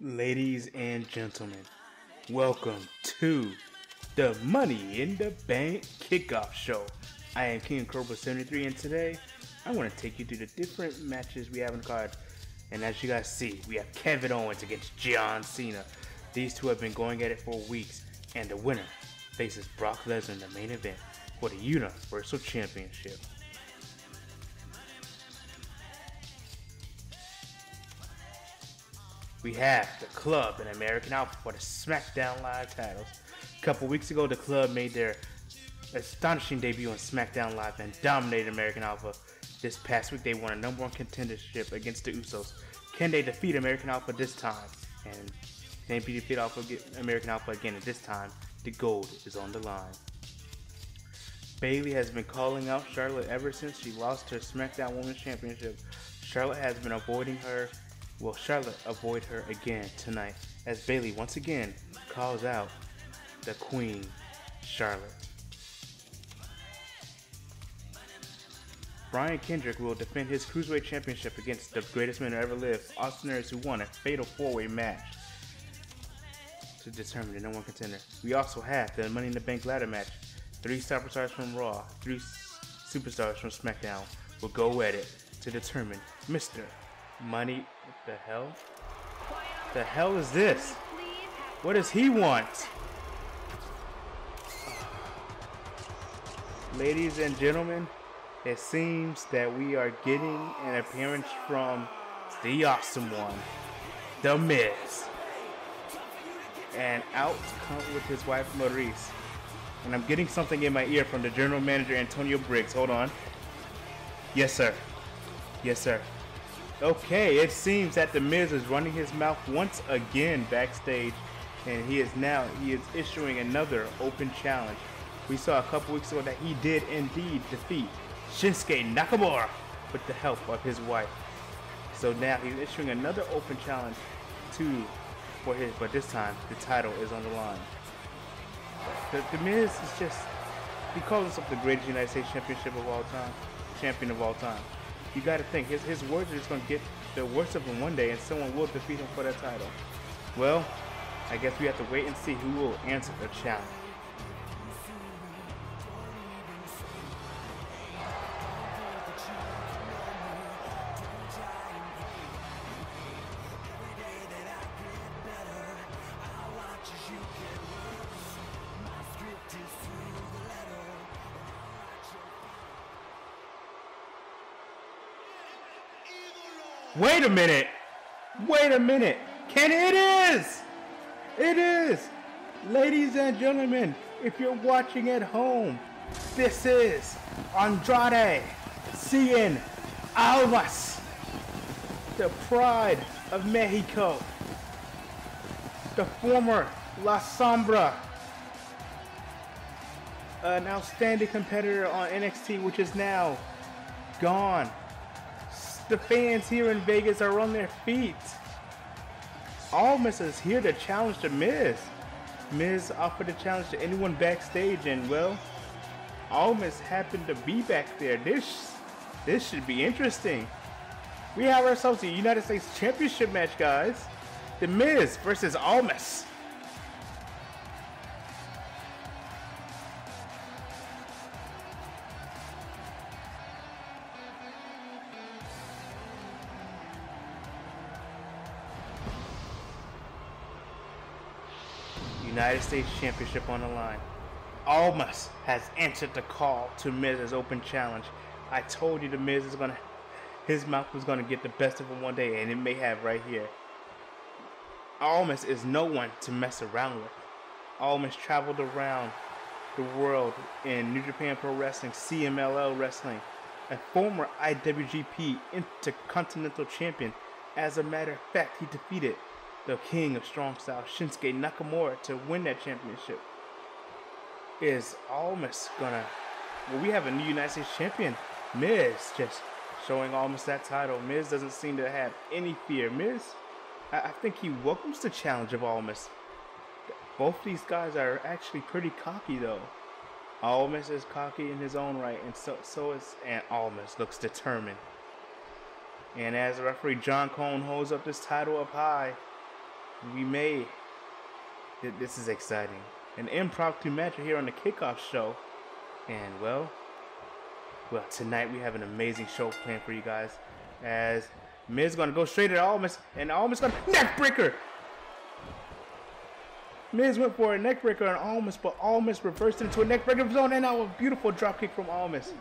Ladies and gentlemen, welcome to the Money in the Bank Kickoff Show. I am King Cobra 73, and today I want to take you through the different matches we have in the card. And as you guys see, we have Kevin Owens against John Cena. These two have been going at it for weeks, and the winner faces Brock Lesnar in the main event for the Universal Championship. We have the Club and American Alpha for the Smackdown Live titles. A couple weeks ago, the Club made their astonishing debut on Smackdown Live and dominated American Alpha. This past week, they won a number one contendership against the Usos. Can they defeat American Alpha this time? And can they defeat American Alpha again? And this time, the gold is on the line. Bayley has been calling out Charlotte ever since she lost her SmackDown Women's Championship. Charlotte has been avoiding her. Will Charlotte avoid her again tonight as Bayley once again calls out the Queen, Charlotte? Brian Kendrick will defend his Cruiserweight Championship against the greatest man who ever lived, Austin Aries, who won a fatal four-way match to determine the number one contender. We also have the Money in the Bank ladder match. 3 superstars from Raw, 3 superstars from SmackDown will go at it to determine Mr. Money. What the hell? The hell is this? What does he want? Ladies and gentlemen, it seems that we are getting an appearance from the Awesome One, The Miz. And out comes with his wife Maurice. And I'm getting something in my ear from the general manager Antonio Briggs. Hold on. Yes, sir. Yes, sir. Okay, it seems that The Miz is running his mouth once again backstage, and he is issuing another open challenge. We saw a couple weeks ago that he did indeed defeat Shinsuke Nakamura with the help of his wife. So now he's issuing another open challenge but this time the title is on the line. The Miz is just, he calls himself the greatest United States champion of all time. You gotta think, his words are just gonna get the worst of him one day and someone will defeat him for that title. Well, I guess we have to wait and see who will answer the challenge. Wait a minute! Wait a minute! It is! Ladies and gentlemen, if you're watching at home, this is Andrade Cien Almas, the pride of Mexico, the former La Sombra, an outstanding competitor on NXT, which is now gone. The fans here in Vegas are on their feet. Almas is here to challenge the Miz. Miz offered a challenge to anyone backstage, and well, Almas happened to be back there. This should be interesting. We have ourselves a United States Championship match, guys. The Miz versus Almas. United States Championship on the line. Almas has answered the call to Miz's open challenge. I told you the Miz is his mouth was gonna get the best of him one day, and it may have right here. Almas is no one to mess around with. Almas traveled around the world in New Japan Pro Wrestling, CMLL Wrestling, a former IWGP Intercontinental Champion. As a matter of fact, he defeated the king of strong style, Shinsuke Nakamura, to win that championship. Is Almas gonna... Well, we have a new United States champion. Miz just showing Almas that title. Miz doesn't seem to have any fear. Miz, I think he welcomes the challenge of Almas. Both these guys are actually pretty cocky, though. Almas is cocky in his own right, and and Almas looks determined. And as referee John Cone holds up this title up high, we may. This is exciting. An impromptu match here on the Kickoff show. And well, tonight we have an amazing show planned for you guys. As Miz gonna go straight at Almas, and Almas gonna neck breaker. Miz went for a neck breaker on Almas, but Almas reversed into a neck breaker zone, and now a beautiful drop kick from Almas.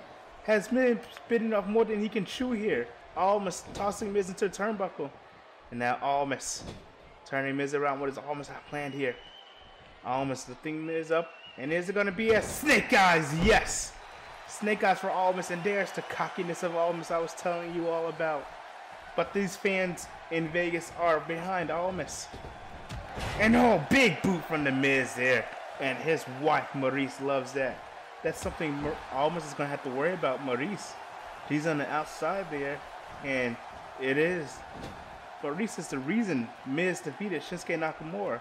Has Miz spitting off more than he can chew here. Almas tossing Miz into a turnbuckle, and now Almas turning Miz around. What is Almas have planned here? Almas lifting Miz up, and is it gonna be a snake eyes? Yes, snake eyes for Almas, and there's the cockiness of Almas I was telling you all about. But these fans in Vegas are behind Almas. And oh, big boot from the Miz there. And his wife, Maurice, loves that. That's something Almas is going to have to worry about, Maurice. He's on the outside there. And it is. Maurice is the reason Miz defeated Shinsuke Nakamura.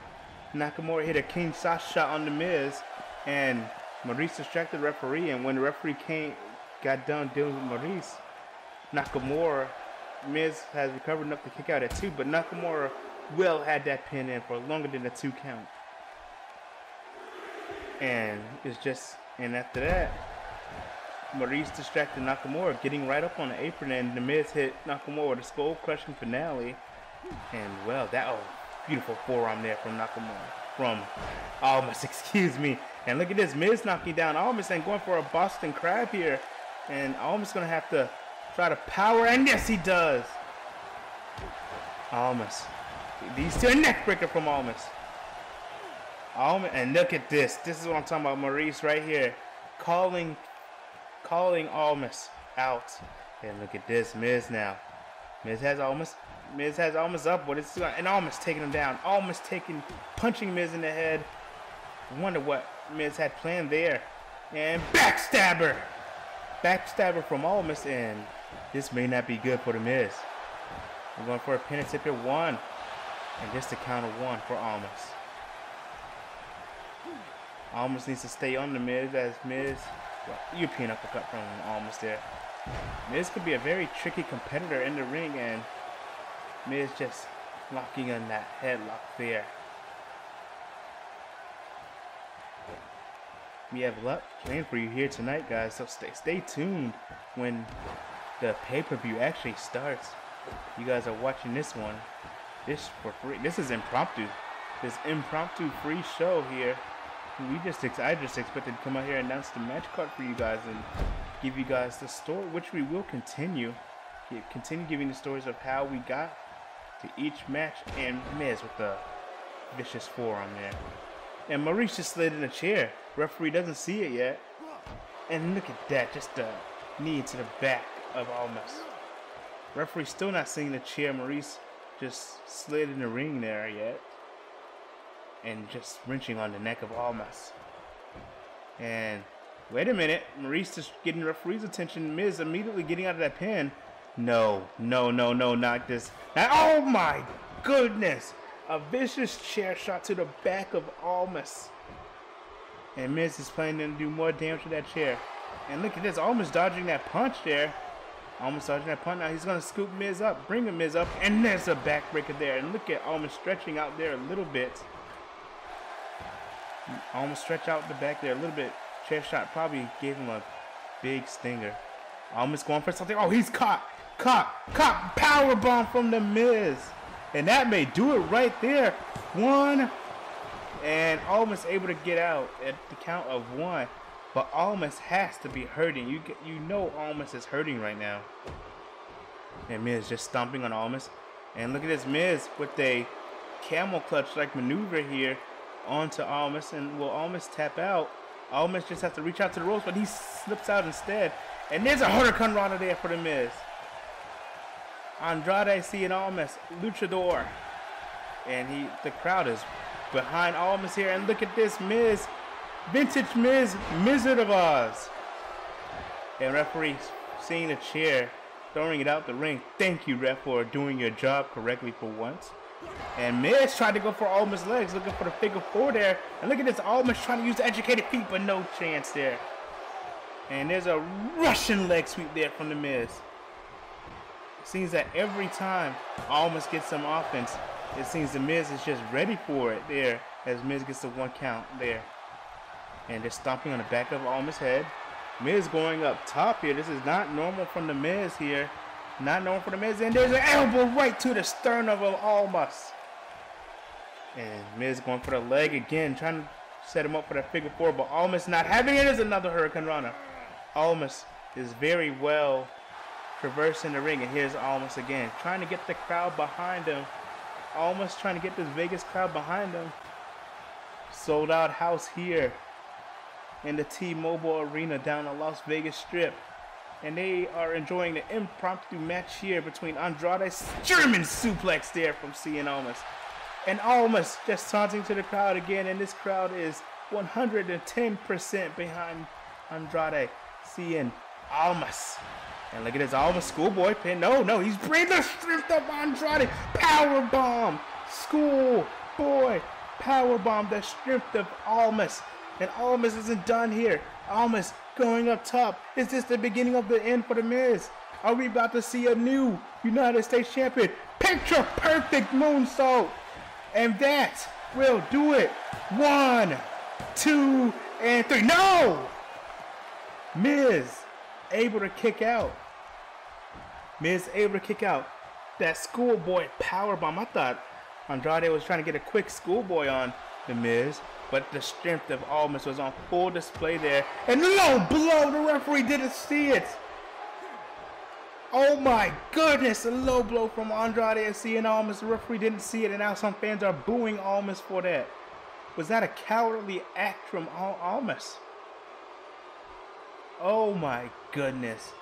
Nakamura hit a King Sasha shot on the Miz. And Maurice distracted the referee. And when the referee got done dealing with Maurice, Nakamura, Miz has recovered enough to kick out at 2. But Nakamura Will had that pin in for longer than a 2 count. And after that, Maurice distracted Nakamura, getting right up on the apron, and The Miz hit Nakamura with a skull crushing finale. And well, beautiful forearm there from Nakamura. From Almas, excuse me. And look at this, Miz knocking down Almas and going for a Boston Crab here. And Almas gonna have to try to power, and yes he does. Almas. These two, a neck breaker from Almas. And look at this. This is what I'm talking about. Maurice right here, calling Almas out. And look at this, Miz now. Miz has Almas up. And Almas taking him down. Almas punching Miz in the head. I wonder what Miz had planned there. And backstabber from Almas, and this may not be good for the Miz. We're going for a pin attempt here. 1. And just a count of 1 for Almas. Almas needs to stay on the Miz as Miz. European uppercut from Almas there. Miz could be a very tricky competitor in the ring, and Miz just locking on that headlock there. We have a lot planned for you here tonight, guys, so stay tuned when the pay-per-view actually starts. You guys are watching this one. This for free. This is impromptu. This impromptu free show here. I just expected to come out here and announce the match card for you guys and give you guys the story, which we will continue. Continue giving the stories of how we got to each match, and Miz with the vicious forearm there. And Maurice just slid in a chair. Referee doesn't see it yet. And look at that, just a knee to the back of Almas. Referee still not seeing the chair. Maurice just slid in the ring there yet. And just wrenching on the neck of Almas. And wait a minute. Maurice is getting the referee's attention. Miz immediately getting out of that pin. No, not this. Oh my goodness. A vicious chair shot to the back of Almas. And Miz is planning to do more damage to that chair. And look at this. Almas dodging that punch there. Almas dodging that punch. Now he's going to scoop Miz up. Bring the Miz up. And there's a backbreaker there. And look at Almas stretching out there a little bit. Almost stretch out the back there a little bit. Chair shot probably gave him a big stinger. Almost going for something. Oh, he's caught. Power bomb from the Miz. And that may do it right there. 1. And Almas able to get out at the count of 1. But Almas has to be hurting. You know Almas is hurting right now. And Miz just stomping on Almas. And look at this, Miz with a camel clutch like maneuver here onto Almas. And will Almas tap out? Almas just has to reach out to the ropes, but he slips out instead. And there's a Hurricane Rana there for the Miz. Andrade seeing Almas, luchador. And the crowd is behind Almas here. And look at this, Miz. Vintage Miz, Wizard of Oz. And referee seeing the chair, throwing it out the ring. Thank you, ref, for doing your job correctly for once. And Miz tried to go for Almas' legs, looking for the figure 4 there. And look at this, Almas trying to use the educated feet, but no chance there. And there's a Russian leg sweep there from the Miz. It seems that every time Almas gets some offense, it seems the Miz is just ready for it there as Miz gets the 1 count there. And they're stomping on the back of Almas' head. Miz going up top here. This is not normal from the Miz here. Not normal for the Miz. And there's an elbow right to the sternum of Almas. And Miz going for the leg again, trying to set him up for that figure 4, but Almas not having it. Is another Hurricane Rana. Almas is very well traversing the ring, and here's Almas again, trying to get the crowd behind him. Almas trying to get this Vegas crowd behind him. Sold out house here in the T-Mobile Arena down the Las Vegas Strip. And they are enjoying the impromptu match here between Andrade's German suplex there from Cena and Almas. And Almas just taunting to the crowd again, and this crowd is 110% behind Andrade, seeing Almas. And look at this Almas schoolboy pin. No, he's bringing the strength of Andrade. Powerbomb, schoolboy, powerbomb, the strength of Almas. And Almas isn't done here. Almas going up top. Is this the beginning of the end for the Miz? Are we about to see a new United States champion? Picture perfect moonsault. And that will do it. 1, 2, and 3. No! Miz able to kick out. Miz able to kick out. That schoolboy powerbomb. I thought Andrade was trying to get a quick schoolboy on the Miz, but the strength of Almas was on full display there. And low blow. The referee didn't see it. Oh my goodness, a low blow from Andrade and Cena Almas. The referee didn't see it, and now some fans are booing Almas for that. Was that a cowardly act from Almas? Oh my goodness.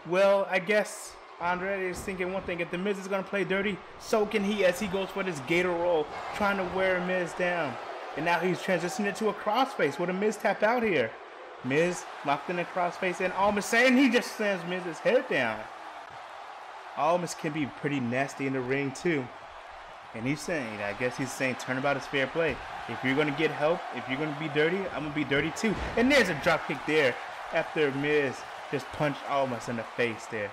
Well, I guess Andrade is thinking one thing. If the Miz is going to play dirty, so can he, as he goes for this gator roll, trying to wear Miz down. And now he's transitioning to a crossface with a Miz tap out here. Miz locked in a crossface, and Almas saying he just slams Miz's head down. Almas can be pretty nasty in the ring too. And he's saying, I guess he's saying turnabout is fair play. If you're going to get help, if you're going to be dirty, I'm going to be dirty too. And there's a drop kick there after Miz just punched Almas in the face there.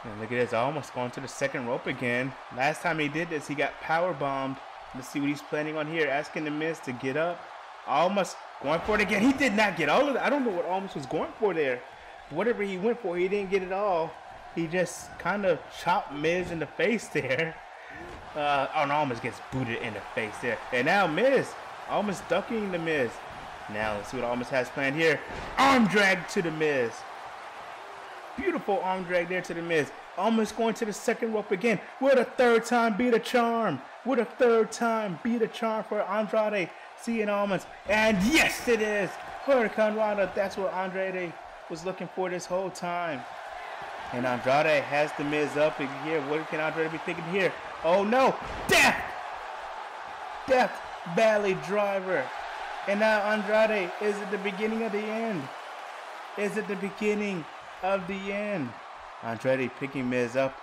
And look at this, Almas going to the second rope again. Last time he did this, he got power bombed. Let's see what he's planning on here. Asking the Miz to get up. Almas going for it again. He did not get all of that. I don't know what Almas was going for there. Whatever he went for, he didn't get it all. He just kind of chopped Miz in the face there. And Almas gets booted in the face there. And now Miz, Almas ducking the Miz. Now let's see what Almas has planned here. Arm drag to the Miz. Beautiful arm drag there to the Miz. Almas going to the second rope again. Will the third time be the charm? Will the third time be the charm for Andrade? Cena Almas, and yes it is. Hurricane Rana, that's what Andrade was looking for this whole time. And Andrade has the Miz up in here. What can Andrade be thinking here? Oh no, death! Death Valley driver. And now Andrade, is it the beginning of the end? Is it the beginning of the end? Andrade picking Miz up.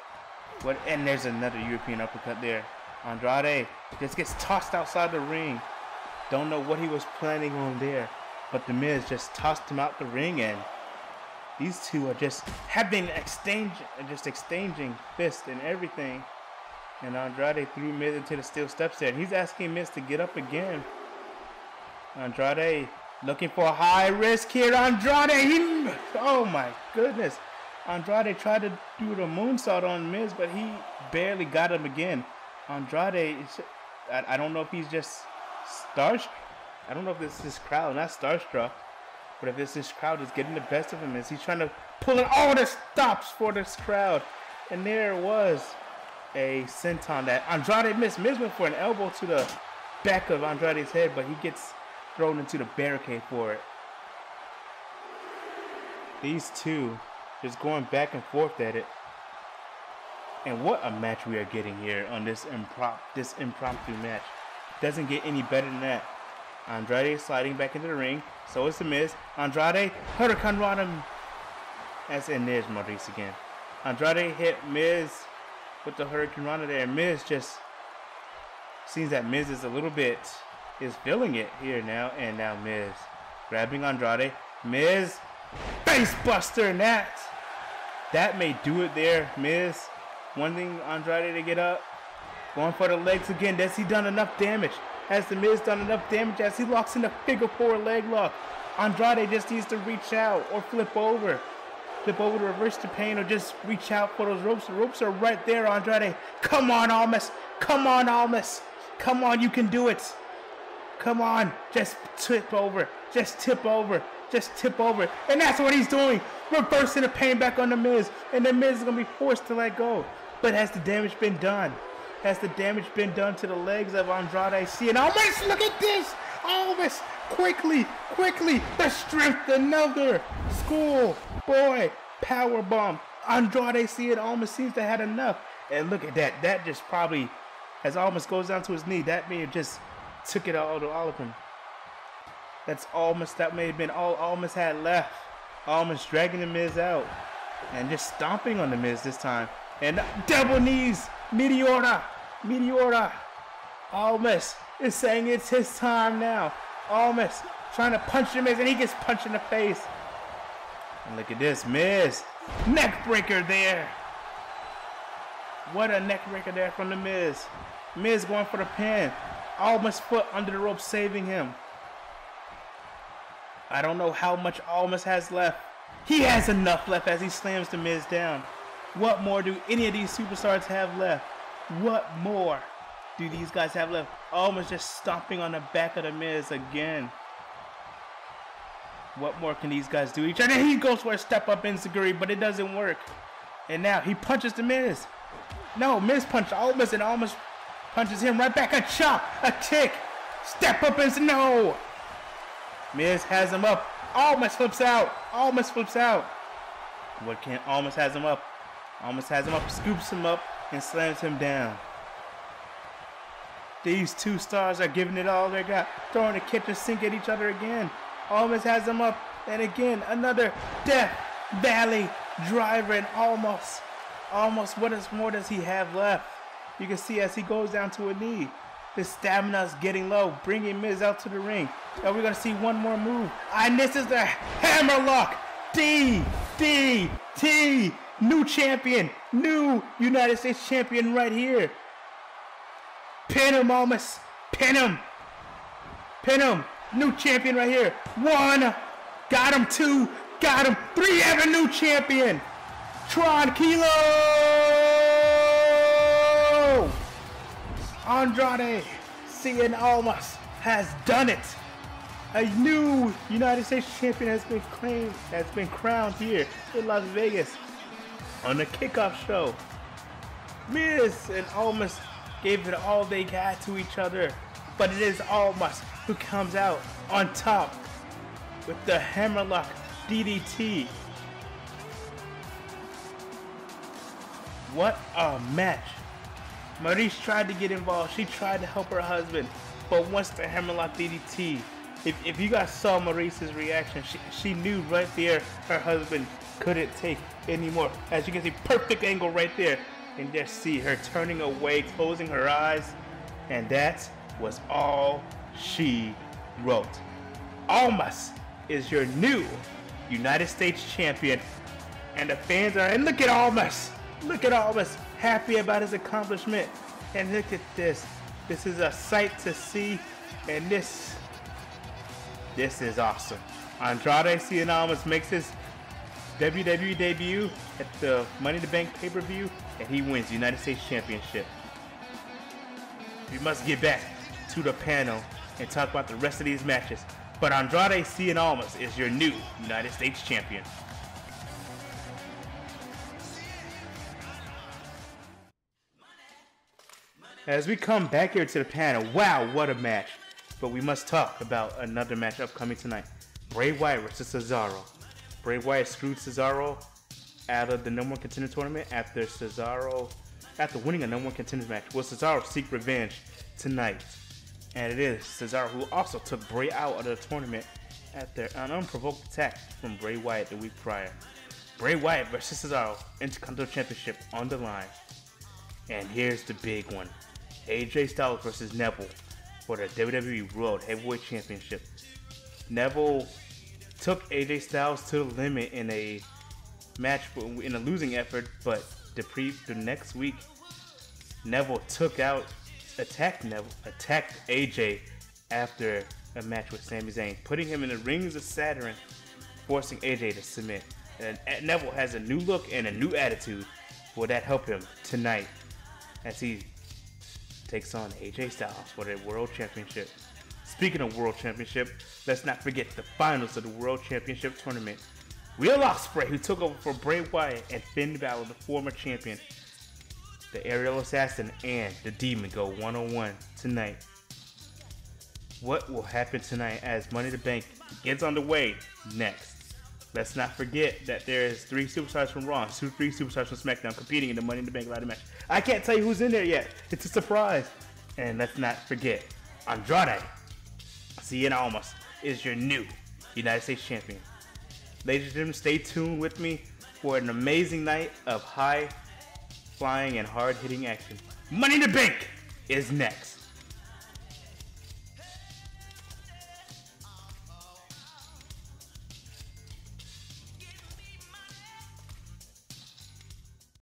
What? And there's another European uppercut there. Andrade just gets tossed outside the ring. Don't know what he was planning on there, but the Miz just tossed him out the ring, and these two are just exchanging fists and everything. And Andrade threw Miz into the steel steps there. He's asking Miz to get up again. Andrade looking for a high risk here. Andrade, oh my goodness. Andrade tried to do the moonsault on Miz, but he barely got him again. Andrade, I don't know if he's just starstruck. I don't know if this is this crowd, not starstruck, but if this crowd is getting the best of him, as he's trying to pull in all the stops for this crowd. And there was a senton that Andrade missed. Miz went for an elbow to the back of Andrade's head, but he gets thrown into the barricade for it. These two just going back and forth at it. And what a match we are getting here on this impromptu match. Doesn't get any better than that. Andrade sliding back into the ring. So is the Miz. Andrade, Hurricane Rana. And there's Maurice again. Andrade hit Miz with the Hurricane Rana there. Miz just seems that Miz is is feeling it here now. And now Miz grabbing Andrade. Miz, face buster, and that may do it there. Miz wanting Andrade to get up. Going for the legs again. Has he done enough damage? Has The Miz done enough damage as he locks in the figure 4 leg lock? Andrade just needs to reach out or flip over. Flip over to reverse the pain or just reach out for those ropes. The ropes are right there, Andrade. Come on, Almas. Come on, Almas. Come on, you can do it. Come on. Just tip over. Just tip over. Just tip over. And that's what he's doing. Reversing the pain back on The Miz. And The Miz is going to be forced to let go. But has the damage been done? Has the damage been done to the legs of Andrade? See, and Almas, look at this. Almas, quickly, the strength, another schoolboy powerbomb. Andrade, see it, Almas seems to have had enough. And look at that. That just probably, as Almas goes down to his knee, that may have just took it all of him. That's Almas. That may have been all Almas had left. Almas dragging The Miz out and just stomping on The Miz this time. And double knees, Meteora. Almas is saying it's his time now. Almas trying to punch The Miz, and he gets punched in the face. And look at this, Miz. Neck breaker there. What a neck breaker there from The Miz. Miz going for the pin. Almas' foot under the rope saving him. I don't know how much Almas has left. He has enough left as he slams The Miz down. What more do any of these superstars have left? What more do these guys have left? Almas just stomping on the back of The Miz again. What more can these guys do? Each other. He goes for a step-up enziguri, but it doesn't work. And now he punches The Miz. No, Miz punched Almas, and Almas punches him right back. A chop, a kick, step-up enziguri. No! Miz has him up. Almas flips out. What can Almas has him up? Almas has him up, scoops him up, and slams him down. These two stars are giving it all they got, throwing a kitchen sink at each other again. Almas has him up, and again, another Death Valley driver, and almost, what more does he have left? You can see as he goes down to a knee, his stamina is getting low, bringing Miz out to the ring. Are we going to see one more move? And this is the Hammerlock DDT. New champion, new United States champion right here. Pin him, Almas. Pin him. New champion right here. 1, got him. 2, got him. 3, have a new champion. Tranquilo. Andrade Cien Almas has done it. A new United States champion has been crowned here in Las Vegas on the Kickoff show. Miz and Almas gave it all they got to each other, but it is Almas who comes out on top with the Hammerlock DDT. What a match. Maurice tried to get involved. She tried to help her husband, but once the Hammerlock DDT, if you guys saw Maurice's reaction, she knew right there her husband couldn't take anymore. As you can see, perfect angle right there. And just see her turning away, closing her eyes. And that was all she wrote. Almas is your new United States champion. And the fans are, and look at Almas. Happy about his accomplishment. And look at this. This is a sight to see. And this is awesome. Andrade Cien Almas makes his WWE debut at the Money in the Bank pay-per-view, and he wins the United States Championship. We must get back to the panel and talk about the rest of these matches. But Andrade Cien Almas is your new United States Champion. As we come back here to the panel, wow, what a match. But we must talk about another match upcoming tonight. Bray Wyatt versus Cesaro. Bray Wyatt screwed Cesaro out of the No. 1 Contender tournament after winning a No. 1 Contender match. Will Cesaro seek revenge tonight? And it is Cesaro who also took Bray out of the tournament after an unprovoked attack from Bray Wyatt the week prior. Bray Wyatt versus Cesaro, Intercontinental Championship on the line. And here's the big one. AJ Styles versus Neville for the WWE World Heavyweight Championship. Neville took AJ Styles to the limit in a match in a losing effort, but the next week, Neville attacked AJ after a match with Sami Zayn, putting him in the rings of Saturn, forcing AJ to submit. And Neville has a new look and a new attitude. Will that help him tonight as he takes on AJ Styles for the World Championship? Speaking of World Championship, let's not forget the finals of the World Championship tournament. Will Ospreay, who took over for Bray Wyatt, and Finn Balor, the former champion. The Aerial Assassin and the Demon go one-on-one tonight. What will happen tonight as Money in the Bank gets underway next? Let's not forget that there is 3 superstars from Raw, 3 superstars from SmackDown competing in the Money in the Bank ladder match. I can't tell you who's in there yet. It's a surprise. And let's not forget, Andrade Cien Almas is your new United States Champion. Ladies and gentlemen, stay tuned with me for an amazing night of high-flying and hard-hitting action. Money in the Bank is next.